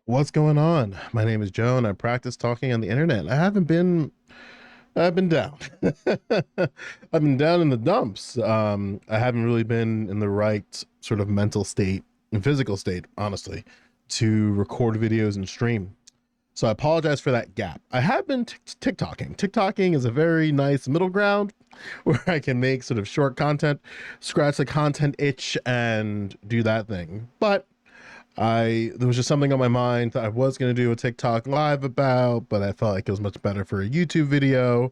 What's going on? My name is Joe and I practice talking on the internet. I've been down. I've been down in the dumps. I haven't really been in the right sort of mental state and physical state, honestly, to record videos and stream. So I apologize for that gap. I have been TikToking. TikToking is a very nice middle ground where I can make sort of short content, scratch the content itch, and do that thing. But there was just something on my mind that I was going to do a TikTok live about, but I felt like it was much better for a YouTube video.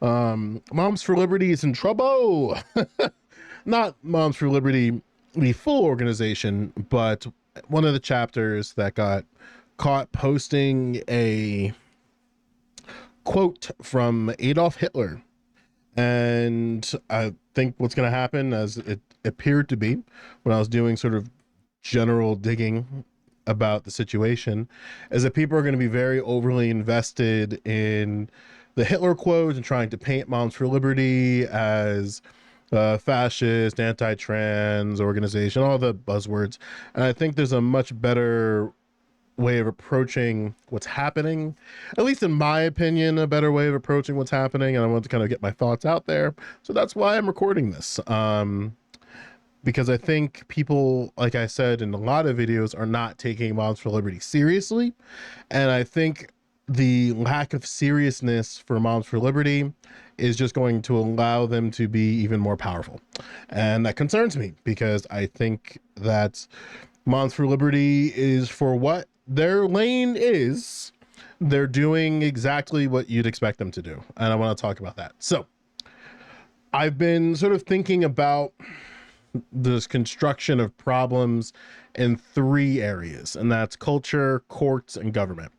Moms for Liberty is in trouble. Not Moms for Liberty, the full organization, but one of the chapters that got caught posting a quote from Adolf Hitler. And I think what's going to happen, as it appeared to be when I was doing sort of general digging about the situation, is that people are going to be very overly invested in the Hitler quote and trying to paint Moms for Liberty as fascist, anti-trans organization, all the buzzwords. And I think there's a much better way of approaching what's happening, at least in my opinion, a better way of approaching what's happening. And I want to kind of get my thoughts out there. So that's why I'm recording this. Because I think people, like I said in a lot of videos, are not taking Moms for Liberty seriously. And I think the lack of seriousness for Moms for Liberty is just going to allow them to be even more powerful. And that concerns me because I think that Moms for Liberty is, for what their lane is, they're doing exactly what you'd expect them to do. And I want to talk about that. So I've been sort of thinking about this construction of problems in three areas, and that's culture, courts, and government.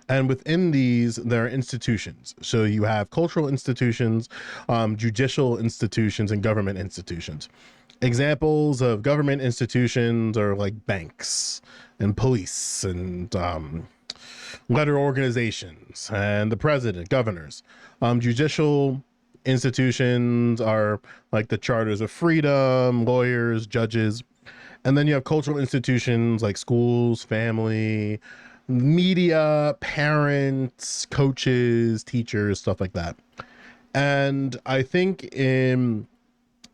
And within these, there are institutions. So you have cultural institutions, judicial institutions, and government institutions. Examples of government institutions are like banks and police and letter organizations and the president, governors. Judicial institutions are like the charters of freedom, lawyers, judges. And then you have cultural institutions like schools, family, media, parents, coaches, teachers, stuff like that. And I think in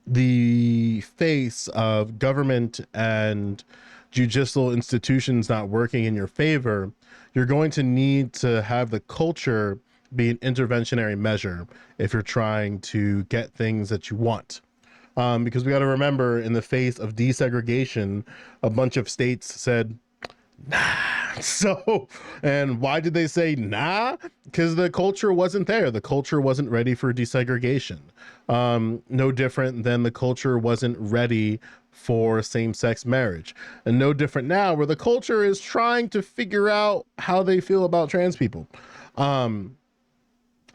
the face of government and judicial institutions not working in your favor, you're going to need to have the culture be an interventionary measure if you're trying to get things that you want. Because we got to remember, in the face of desegregation, a bunch of states said, nah. So, and why did they say nah? Because the culture wasn't there. The culture wasn't ready for desegregation. No different than the culture wasn't ready for same-sex marriage. And no different now, where the culture is trying to figure out how they feel about trans people.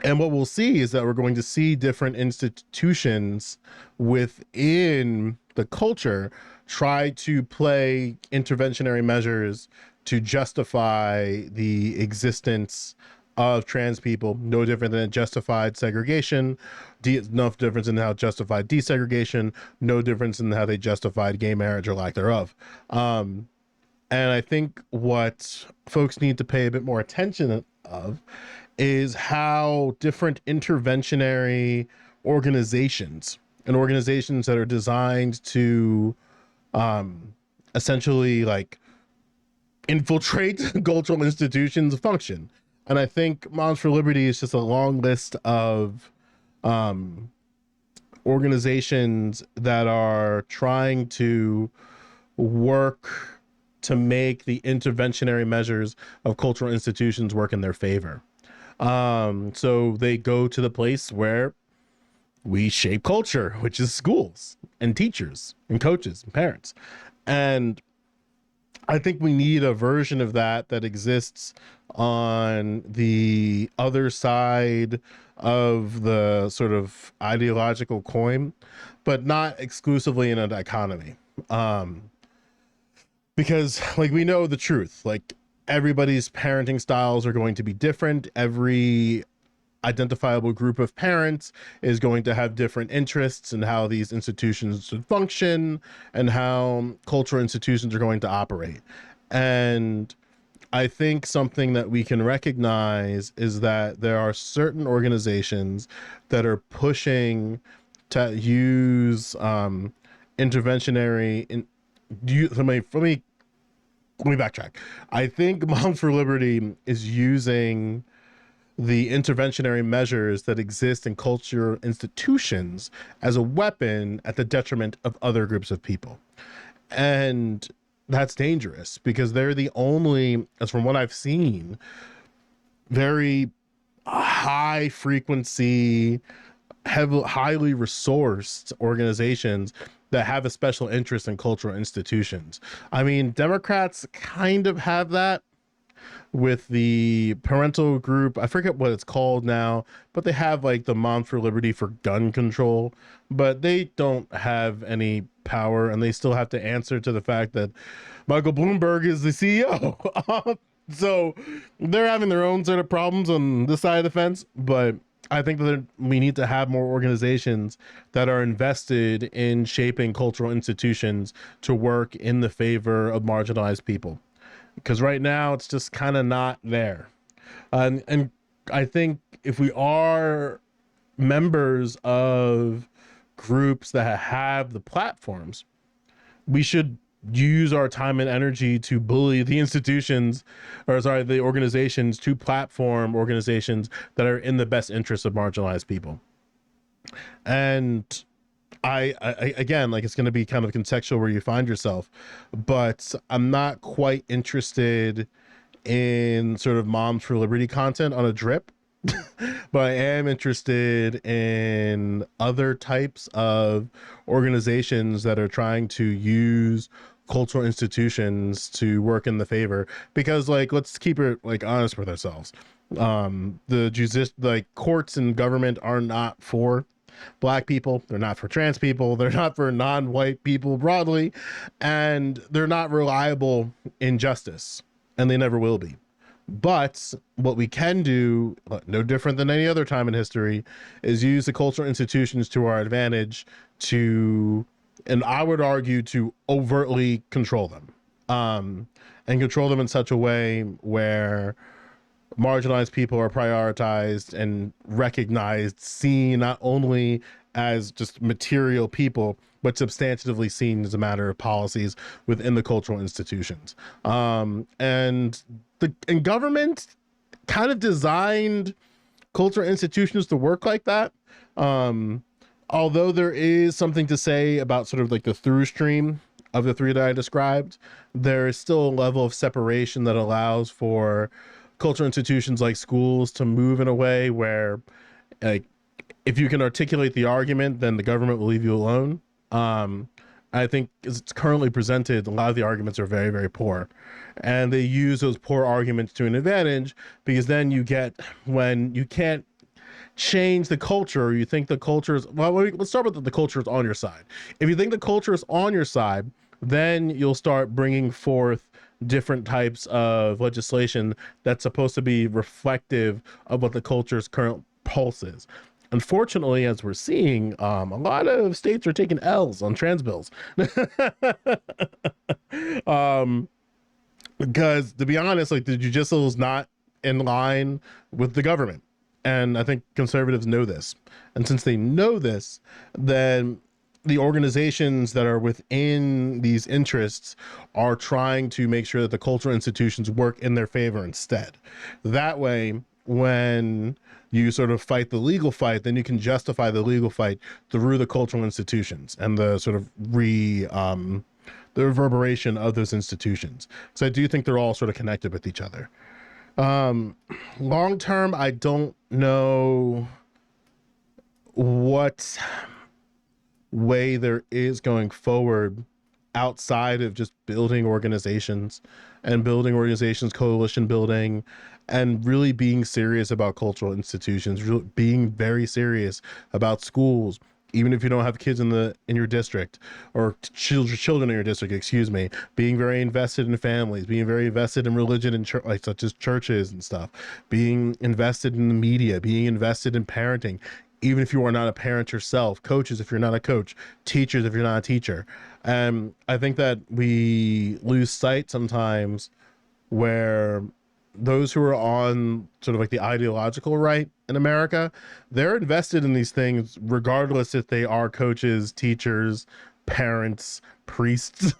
And what we'll see is that we're going to see different institutions within the culture try to play interventionary measures to justify the existence of trans people. No different than it justified segregation, no difference in how it justified desegregation, no difference in how they justified gay marriage or lack thereof. And I think what folks need to pay a bit more attention of is how different interventionary organizations and organizations that are designed to essentially like infiltrate cultural institutions function. And I think Moms for Liberty is just a long list of organizations that are trying to work to make the interventionary measures of cultural institutions work in their favor. So they go to the place where we shape culture, which is schools and teachers and coaches and parents. And I think we need a version of that that exists on the other side of the sort of ideological coin, but not exclusively in a dichotomy. Because like we know the truth, like everybody's parenting styles are going to be different. Every identifiable group of parents is going to have different interests in how these institutions should function and how cultural institutions are going to operate. And I think something that we can recognize is that there are certain organizations that are pushing to use interventionary in let me backtrack. I think Moms for Liberty is using the interventionary measures that exist in culture institutions as a weapon at the detriment of other groups of people. And that's dangerous because they're the only, as from what I've seen, very high frequency, highly resourced organizations that have a special interest in cultural institutions. I mean, Democrats kind of have that with the parental group. I forget what it's called now, but they have like the Mom for Liberty for gun control, but they don't have any power and they still have to answer to the fact that Michael Bloomberg is the CEO. So they're having their own sort of problems on this side of the fence, but I think that we need to have more organizations that are invested in shaping cultural institutions to work in the favor of marginalized people. Because right now it's just kind of not there. And I think if we are members of groups that have the platforms, we should use our time and energy to bully the institutions, or sorry, the organizations, to platform organizations that are in the best interest of marginalized people. And I again, like, it's going to be kind of contextual where you find yourself, but I'm not quite interested in sort of Moms for Liberty content on a drip. But I am interested in other types of organizations that are trying to use cultural institutions to work in the favor, because, like, let's keep it like honest with ourselves. Like, courts and government are not for Black people, they're not for trans people, they're not for non-white people broadly, and they're not reliable in justice, and they never will be. But what we can do, no different than any other time in history, is use the cultural institutions to our advantage to, and I would argue, to overtly control them, and control them in such a way where marginalized people are prioritized and recognized, seen not only as just material people, but substantively seen as a matter of policies within the cultural institutions. And government kind of designed cultural institutions to work like that. Although there is something to say about sort of like the through stream of the three that I described, there is still a level of separation that allows for cultural institutions like schools to move in a way where, like, if you can articulate the argument, then the government will leave you alone. I think as it's currently presented, a lot of the arguments are very, very poor. And they use those poor arguments to an advantage, because then you get, when you can't change the culture, or you think the culture is, well, let's start with the culture is on your side. If you think the culture is on your side, then you'll start bringing forth different types of legislation that's supposed to be reflective of what the culture's current pulse is. Unfortunately, as we're seeing, a lot of states are taking L's on trans bills. Because, to be honest, like, the judicial is not in line with the government. And I think conservatives know this. And since they know this, then the organizations that are within these interests are trying to make sure that the cultural institutions work in their favor instead. That way, when you sort of fight the legal fight, then you can justify the legal fight through the cultural institutions and the sort of the reverberation of those institutions. So I do think they're all sort of connected with each other. Long term, I don't know what way there is going forward outside of just building organizations and building organizations, coalition building, and really being serious about cultural institutions, really being very serious about schools, even if you don't have kids in your district, or children in your district, excuse me, being very invested in families, being very invested in religion and like, such as churches and stuff, being invested in the media, being invested in parenting, even if you are not a parent yourself, coaches if you're not a coach, teachers if you're not a teacher. I think that we lose sight sometimes where those who are on sort of like the ideological right in America, they're invested in these things regardless if they are coaches, teachers, parents, priests.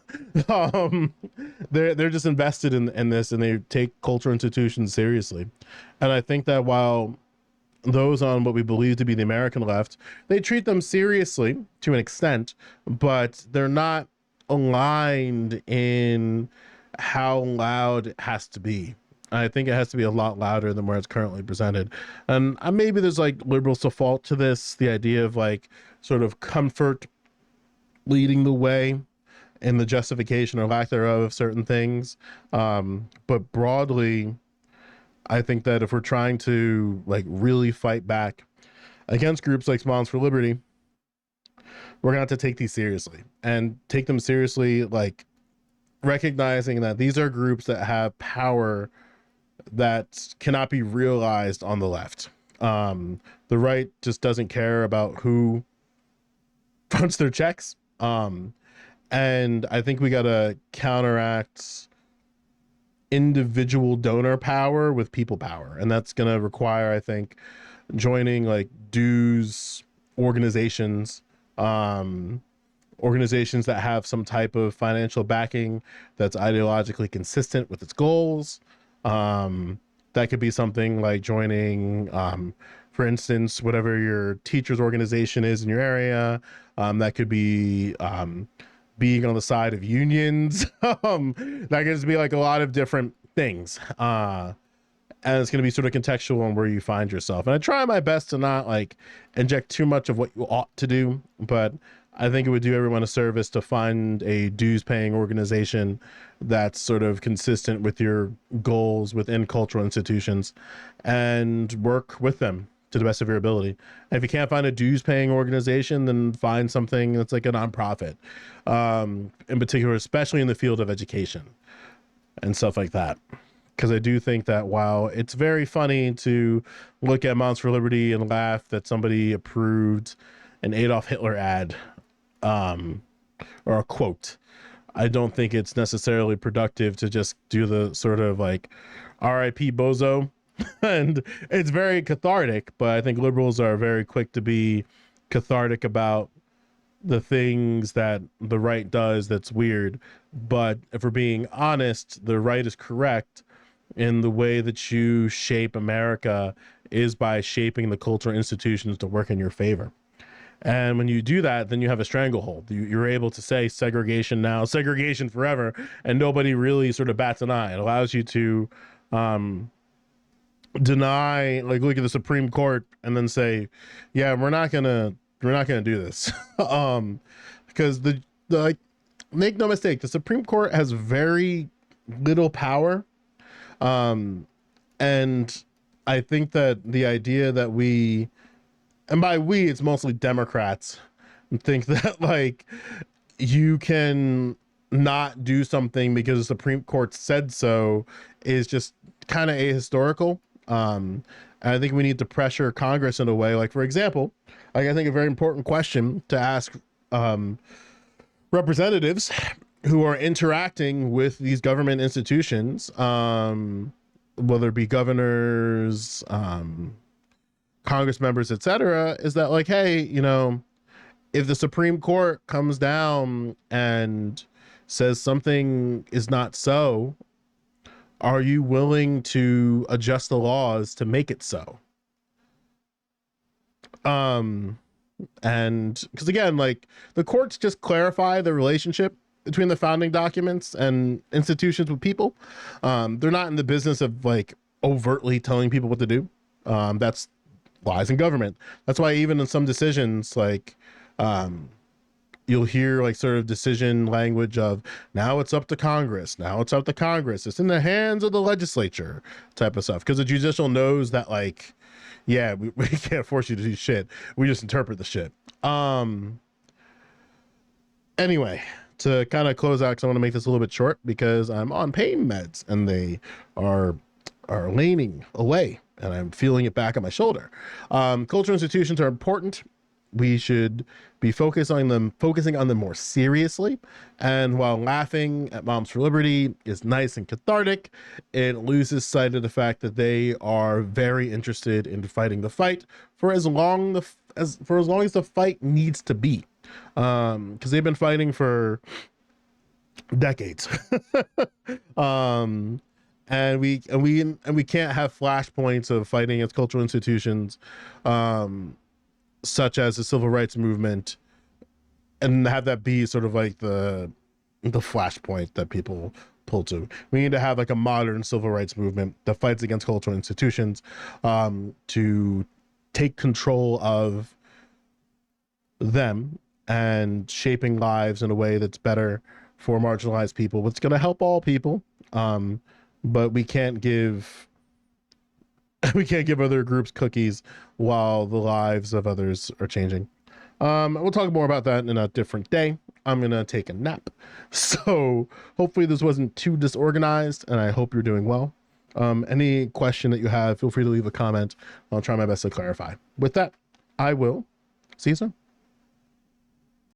um, they're just invested in this, and they take cultural institutions seriously. And I think that while those on what we believe to be the American left, they treat them seriously to an extent, but they're not aligned in how loud it has to be. I think it has to be a lot louder than where it's currently presented. And maybe there's like liberals to fault to this, the idea of like sort of comfort leading the way in the justification or lack thereof of certain things. But broadly, I think that if we're trying to like really fight back against groups like Moms for Liberty, we're gonna have to take these seriously and take them seriously, like recognizing that these are groups that have power that cannot be realized on the left. The right just doesn't care about who fronts their checks. And I think we got to counteract individual donor power with people power. And that's going to require, I think, joining like dues organizations, organizations that have some type of financial backing that's ideologically consistent with its goals. That could be something like joining, for instance, whatever your teachers organization is in your area. That could be being on the side of unions. That could just be like a lot of different things. And it's going to be sort of contextual on where you find yourself. And I try my best to not like inject too much of what you ought to do, but I think it would do everyone a service to find a dues paying organization that's sort of consistent with your goals within cultural institutions and work with them to the best of your ability. And if you can't find a dues paying organization, then find something that's like a nonprofit, in particular, especially in the field of education and stuff like that. Because I do think that while it's very funny to look at Moms for Liberty and laugh that somebody approved an Adolf Hitler ad, or a quote, I don't think it's necessarily productive to just do the sort of like RIP bozo. And it's very cathartic, but I think liberals are very quick to be cathartic about the things that the right does that's weird. But if we're being honest, the right is correct in the way that you shape America is by shaping the cultural institutions to work in your favor. And when you do that, then you have a stranglehold. You're able to say segregation now, segregation forever, and nobody really sort of bats an eye. It allows you to deny, like look at the Supreme Court and then say, yeah, we're not gonna do this. Because the like, make no mistake, the Supreme Court has very little power. And I think that the idea that we, and by we, it's mostly Democrats, think that like you can not do something because the Supreme Court said so is just kind of ahistorical. And I think we need to pressure Congress in a way, like, for example, like I think a very important question to ask representatives who are interacting with these government institutions, whether it be governors, Congress members, etc., is that like, hey, you know, if the Supreme Court comes down and says something is not so, are you willing to adjust the laws to make it so? And because again, like the courts just clarify the relationship between the founding documents and institutions with people. They're not in the business of like overtly telling people what to do. That's lies in government. That's why even in some decisions, like you'll hear like sort of decision language of now it's up to Congress. Now it's up to Congress. It's in the hands of the legislature type of stuff. Because the judicial knows that like, yeah, we can't force you to do shit. We just interpret the shit. Anyway, to kind of close out, because I want to make this a little bit short because I'm on pain meds and they are leaning away and I'm feeling it back on my shoulder. Cultural institutions are important we should be focusing on them more seriously. And while laughing at Moms for Liberty is nice and cathartic, it loses sight of the fact that they are very interested in fighting the fight for as long as the fight needs to be, because they've been fighting for decades. um and we can't have flashpoints of fighting against cultural institutions, such as the civil rights movement, and have that be sort of like the flashpoint that people pull to. We need to have like a modern civil rights movement that fights against cultural institutions, to take control of them and shaping lives in a way that's better for marginalized people. It's going to help all people, but we can't give other groups cookies while the lives of others are changing. We'll talk more about that in a different day. I'm gonna take a nap, so hopefully this wasn't too disorganized, and I hope you're doing well. Any question that you have, feel free to leave a comment. I'll try my best to clarify. With that, I will see you soon.